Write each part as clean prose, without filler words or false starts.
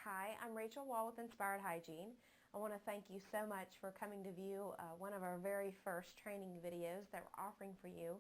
Hi, I'm Rachel Wall with Inspired Hygiene. I want to thank you so much for coming to view one of our very first training videos that we're offering for you.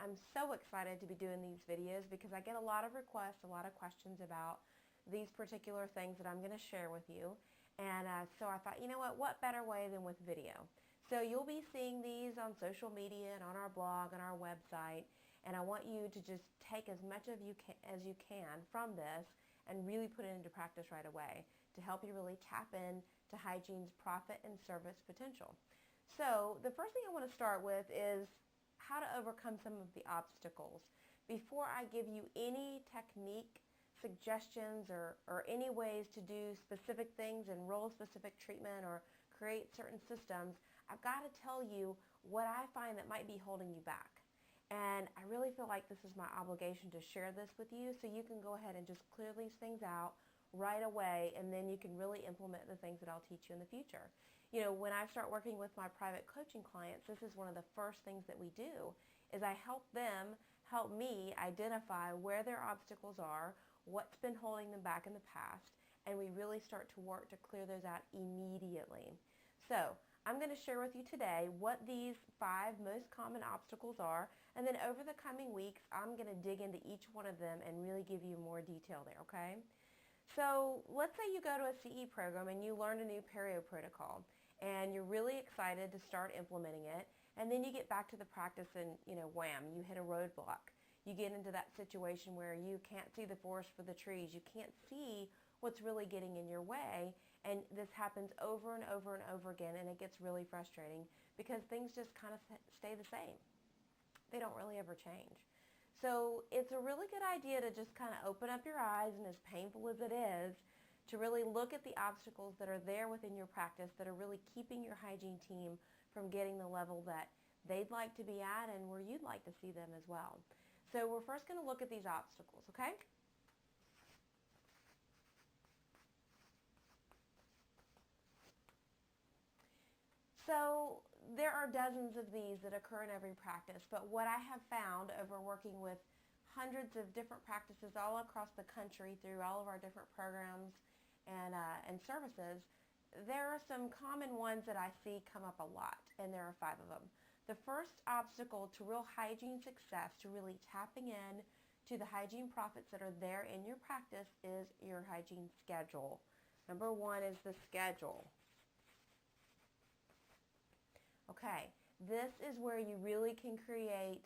I'm so excited to be doing these videos because I get a lot of requests, a lot of questions about these particular things that I'm going to share with you. And so I thought, you know what better way than with video? So you'll be seeing these on social media and on our blog and our website, and I want you to just take as much of as you can from this and really put it into practice right away to help you really tap in to hygiene's profit and service potential. So the first thing I want to start with is how to overcome some of the obstacles. Before I give you any technique suggestions or any ways to do specific things, enroll specific treatment, or create certain systems, I've got to tell you what I find that might be holding you back. And I really feel like this is my obligation to share this with you so you can go ahead and just clear these things out right away, and then you can really implement the things that I'll teach you in the future. You know, when I start working with my private coaching clients, this is one of the first things that we do is I help them help me identify where their obstacles are, what's been holding them back in the past, and we really start to work to clear those out immediately. So I'm going to share with you today what these 5 most common obstacles are, and then over the coming weeks I'm going to dig into each one of them and really give you more detail there, okay? So let's say you go to a CE program and you learn a new perio protocol and you're really excited to start implementing it, and then you get back to the practice and, wham, you hit a roadblock. You get into that situation where you can't see the forest for the trees. You can't see what's really getting in your way, and this happens over and over and over again, and it gets really frustrating because things just kind of stay the same. They don't really ever change. So it's a really good idea to just kind of open up your eyes, and as painful as it is, to really look at the obstacles that are there within your practice that are really keeping your hygiene team from getting the level that they'd like to be at and where you'd like to see them as well. So we're first going to look at these obstacles, okay? So there are dozens of these that occur in every practice, but what I have found over working with hundreds of different practices all across the country through all of our different programs and services, there are some common ones that I see come up a lot, and there are 5 of them. The first obstacle to real hygiene success, to really tapping in to the hygiene profits that are there in your practice, is your hygiene schedule. Number 1 is the schedule. Okay, this is where you really can create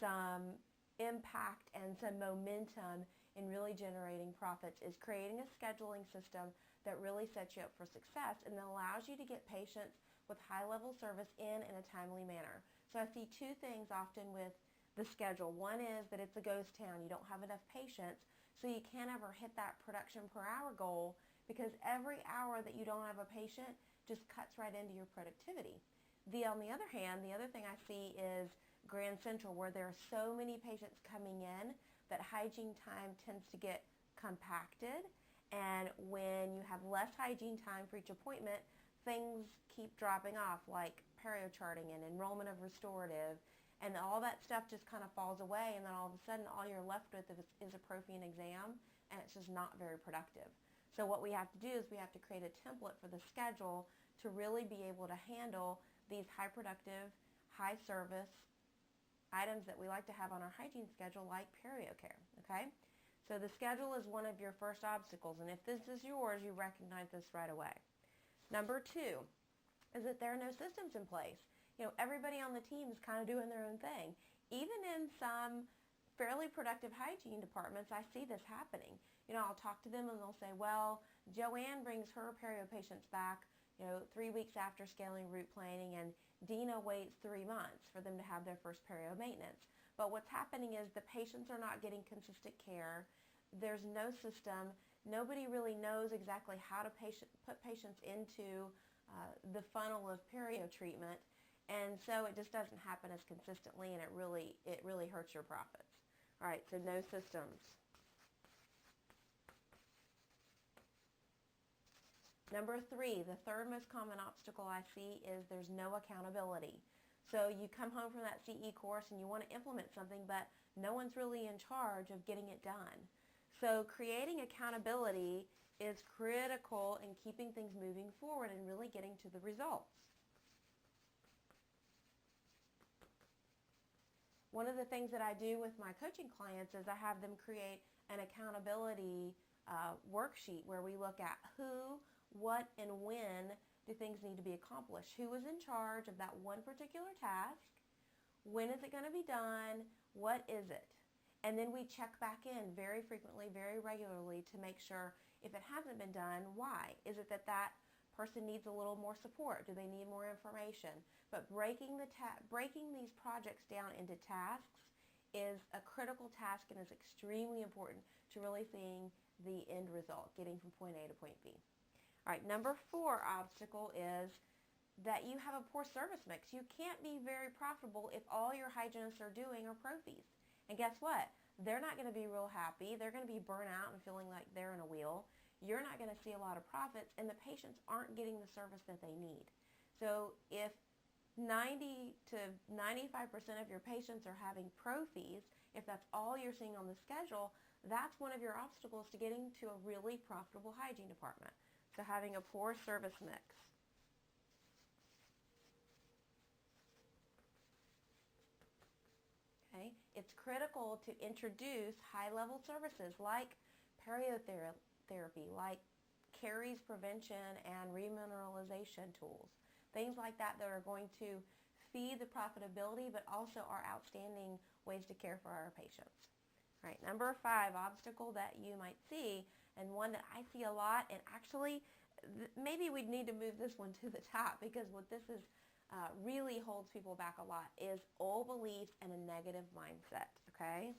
some impact and some momentum in really generating profits, is creating a scheduling system that really sets you up for success and that allows you to get patients with high-level service in a timely manner. So I see 2 things often with the schedule. One is that it's a ghost town. You don't have enough patients, so you can't ever hit that production per hour goal because every hour that you don't have a patient just cuts right into your productivity. On the other hand, the other thing I see is Grand Central, where there are so many patients coming in that hygiene time tends to get compacted, and when you have less hygiene time for each appointment, things keep dropping off, like perio charting and enrollment of restorative, and all that stuff just kind of falls away, and then all of a sudden all you're left with is a prophy and exam, and it's just not very productive. So what we have to do is we have to create a template for the schedule to really be able to handle these high productive, high service items that we like to have on our hygiene schedule, like perio care, okay? So the schedule is one of your first obstacles, and if this is yours, you recognize this right away. Number 2 is that there are no systems in place. Everybody on the team is kind of doing their own thing. Even in some fairly productive hygiene departments, I see this happening. I'll talk to them and they'll say, well, Joanne brings her perio patients back 3 weeks after scaling root planing, and Dina waits 3 months for them to have their first perio maintenance. But what's happening is the patients are not getting consistent care. There's no system. Nobody really knows exactly how to put patients into the funnel of perio treatment, and so it just doesn't happen as consistently, and it really hurts your profits. All right, so no systems. Number 3, the third most common obstacle I see is there's no accountability. So you come home from that CE course and you want to implement something, but no one's really in charge of getting it done. So creating accountability is critical in keeping things moving forward and really getting to the results. One of the things that I do with my coaching clients is I have them create an accountability worksheet where we look at who, what, and when do things need to be accomplished. Who is in charge of that one particular task? When is it going to be done? What is it? And then we check back in very frequently, very regularly to make sure if it hasn't been done, why? Is it that that person needs a little more support? Do they need more information? But breaking these projects down into tasks is a critical task and is extremely important to really seeing the end result, getting from point A to point B. All right, number 4 obstacle is that you have a poor service mix. You can't be very profitable if all your hygienists are doing are profis. And guess what? They're not going to be real happy. They're going to be burnt out and feeling like they're in a wheel. You're not going to see a lot of profits, and the patients aren't getting the service that they need. So if 90 to 95% of your patients are having profis, if that's all you're seeing on the schedule, that's one of your obstacles to getting to a really profitable hygiene department. So having a poor service mix. Okay? It's critical to introduce high-level services like periotherapy, like caries prevention and remineralization tools. Things like that that are going to feed the profitability but also are outstanding ways to care for our patients. All right, number 5 obstacle that you might see, and one that I see a lot, and actually maybe we'd need to move this one to the top because what this is really holds people back a lot, is old beliefs and a negative mindset, okay?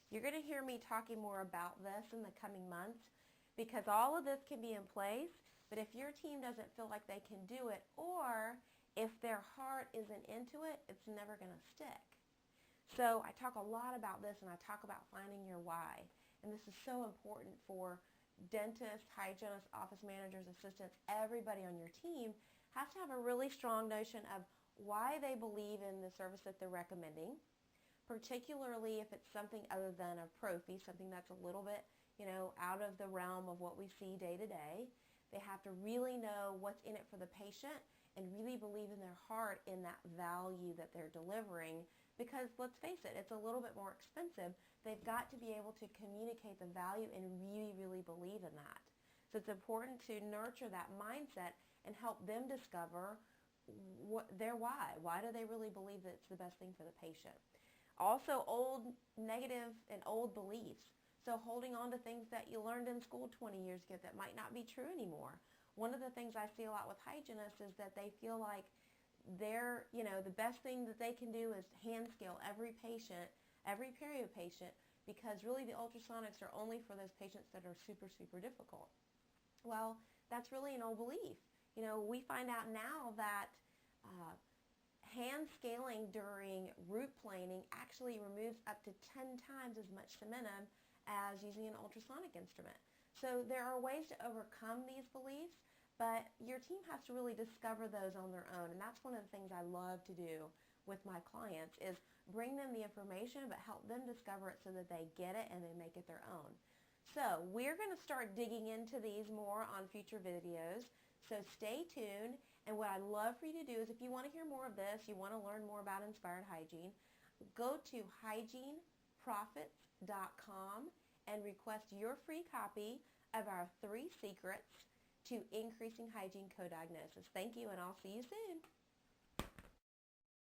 You're going to hear me talking more about this in the coming months because all of this can be in place, but if your team doesn't feel like they can do it, or if their heart isn't into it, it's never going to stick. So I talk a lot about this, and I talk about finding your why. And this is so important for dentists, hygienists, office managers, assistants, everybody on your team has to have a really strong notion of why they believe in the service that they're recommending, particularly if it's something other than a profi, something that's a little bit, out of the realm of what we see day to day. They have to really know what's in it for the patient and really believe in their heart in that value that they're delivering, because let's face it, it's a little bit more expensive. They've got to be able to communicate the value and really, really believe in that. So it's important to nurture that mindset and help them discover their why. Why do they really believe that it's the best thing for the patient? Also, old negative and old beliefs. So holding on to things that you learned in school 20 years ago that might not be true anymore. One of the things I see a lot with hygienists is that they feel like they're, the best thing that they can do is hand scale every patient, every perio patient, because really the ultrasonics are only for those patients that are super, super difficult. Well, that's really an old belief. We find out now that hand scaling during root planing actually removes up to 10 times as much cementum as using an ultrasonic instrument. So there are ways to overcome these beliefs, but your team has to really discover those on their own. And that's one of the things I love to do with my clients, is bring them the information but help them discover it so that they get it and they make it their own. So we're going to start digging into these more on future videos. So stay tuned. And what I'd love for you to do is, if you want to hear more of this, you want to learn more about Inspired Hygiene, go to hygieneprofits.com and request your free copy of our 3 secrets to increasing hygiene co-diagnosis. Thank you, and I'll see you soon.